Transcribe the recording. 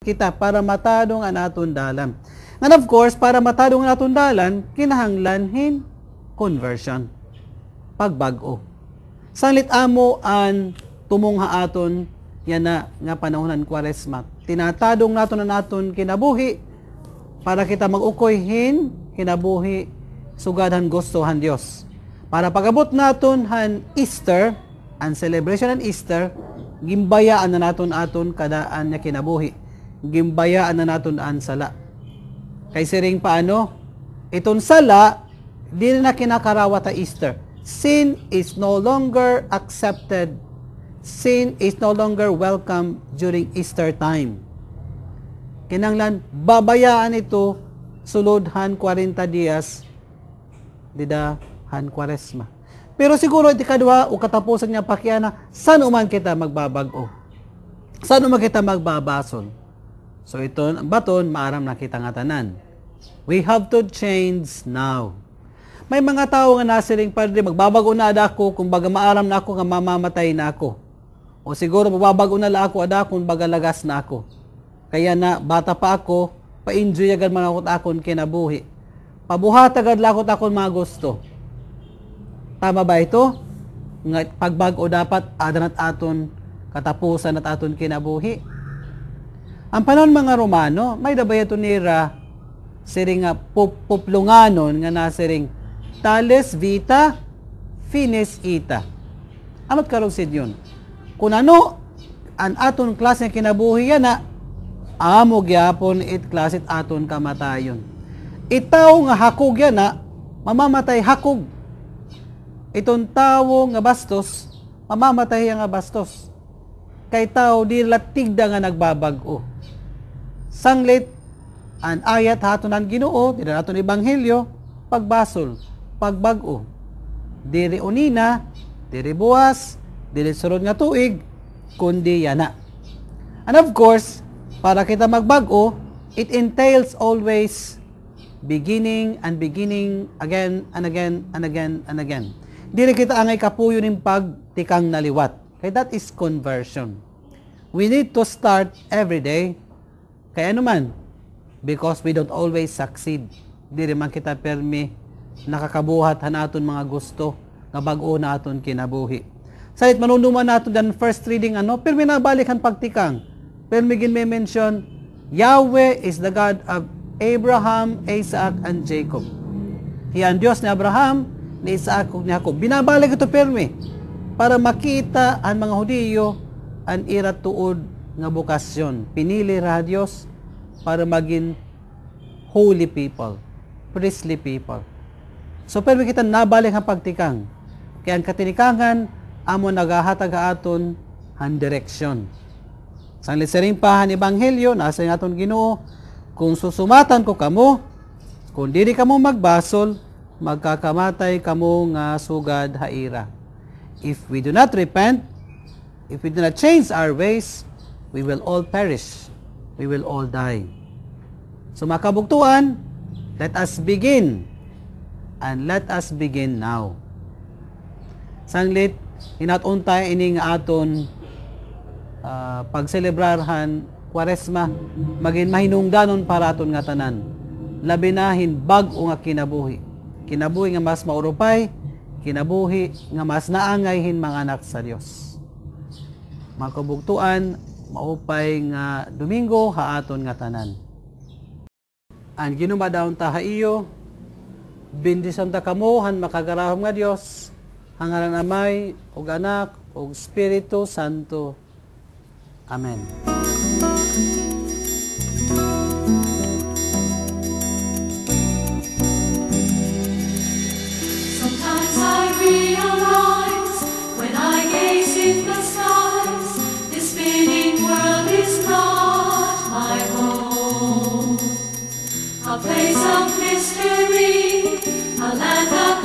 kita para matadong ang aton dalan. And of course, para matadong ang aton dalan, kinahanglanhin conversion. Pagbago. Sanlit amo ang tumungha aton yan na nga panahonan Kwaresma. Tinatadong naton ang aton kinabuhi para kita mag-ukoyhin kinabuhi sugadhan gustohan Dios. Para pagabot naton han Easter, ang celebration ng Easter, gimbayaan na naton aton kadaan nga kinabuhi. Gimbayaan na naton ang sala. Kay siring paano? Itong sala, di na kinakarawat ta Easter. Sin is no longer accepted. Sin is no longer welcome during Easter time. Kinanglan, babayaan ito sulod han 40 dias dida han Kwaresma. Pero siguro iti kadwa o katapusan niya pakiana, saan uman kita magbabago? Saan uman kita magbabasol? So ito, baton, maaram na kita nga tanan. We have to change now. May mga tao nga nasiring, Padre, magbabago na adako kung baga maaram na ako nga mamamatay na ako. O siguro magbabago na la ako adako kung baga lagas na ako. Kaya na, bata pa ako, pa-enjoy agad man akot akon kinabuhi. Pabuhat agad lakot akon mga gusto. Tama ba ito? Nga pagbago dapat adan at aton katapusan at aton kinabuhi. Ang panahon mga Romano, may dabayato nira siring nga puplunganon nga nasiring tales vita finis ita. Anot karong sid yun? Kung ano ang aton klase ng kinabuhi yan na amo gyapon it klase aton kamatayon. Itaw nga hakog yan na mamamatay hakog. Itong tawo nga bastos mamamatay nga bastos. Kay tao di latigda nga nagbabago. Sanglit ang ayat hatonan Ginoo, dili naton ebanghelyo, pagbasol, pagbago. Diri unina, diri buwas, diri sunod nga tuig, kundi yana. And of course, para kita magbago, it entails always beginning again and again and again and again. Dili kita angay kapuyo ning pagtikang naliwat. Kaya that is conversion. We need to start every day. Kaya ano man, because we don't always succeed. Di man kita permi nakakabuhat hanaton mga gusto nga bag-o na aton kinabuhi. Sayit manunuman nato dan first reading permi nabalikan pagtikang. Permi gin may mention, Yahweh is the God of Abraham, Isaac, and Jacob. Yan Diyos ni Abraham, ni Isaac, ni Jacob. Binabalik ito permi para makita ang mga Hudiyo ang irat tuod nga bukasyon. Pinili ra Dios para maging holy people, priestly people. So pero kita nabalik ang pagtikang. Kaya ang katinikangan amo nagahatag aton ang direksyon. Sang lisering pa han ebanghelyo nasa aton Ginoo, kung susumatan ko kamo, kung dili kamo magbasol, magkakamatay kamo nga sugad haira. If we do not repent, if we do not change our ways, we will all perish. We will all die. So makabugtuan, let us begin. And let us begin now. Sanglit, inatuntay ining aton pagselebrarhan Kwaresma, maging mahinungdanon para aton nga tanan. Labinahin bag-o nga kinabuhi. Kinabuhi nga mas maurupay, kinabuhi nga mas naangayhin mga anak sa Dios. Makabugtuan, maupay nga Domingo haaton nga tanan. Ang ginumadaon ta haiyo, bendisan ta kamo han makagarahom nga Dios, ang ngalan Amay ug Anak ug Espiritu Santo. Amen. Sometimes I realize when I gaze in the skies, this spinning world is not my home. A place of mystery, a land of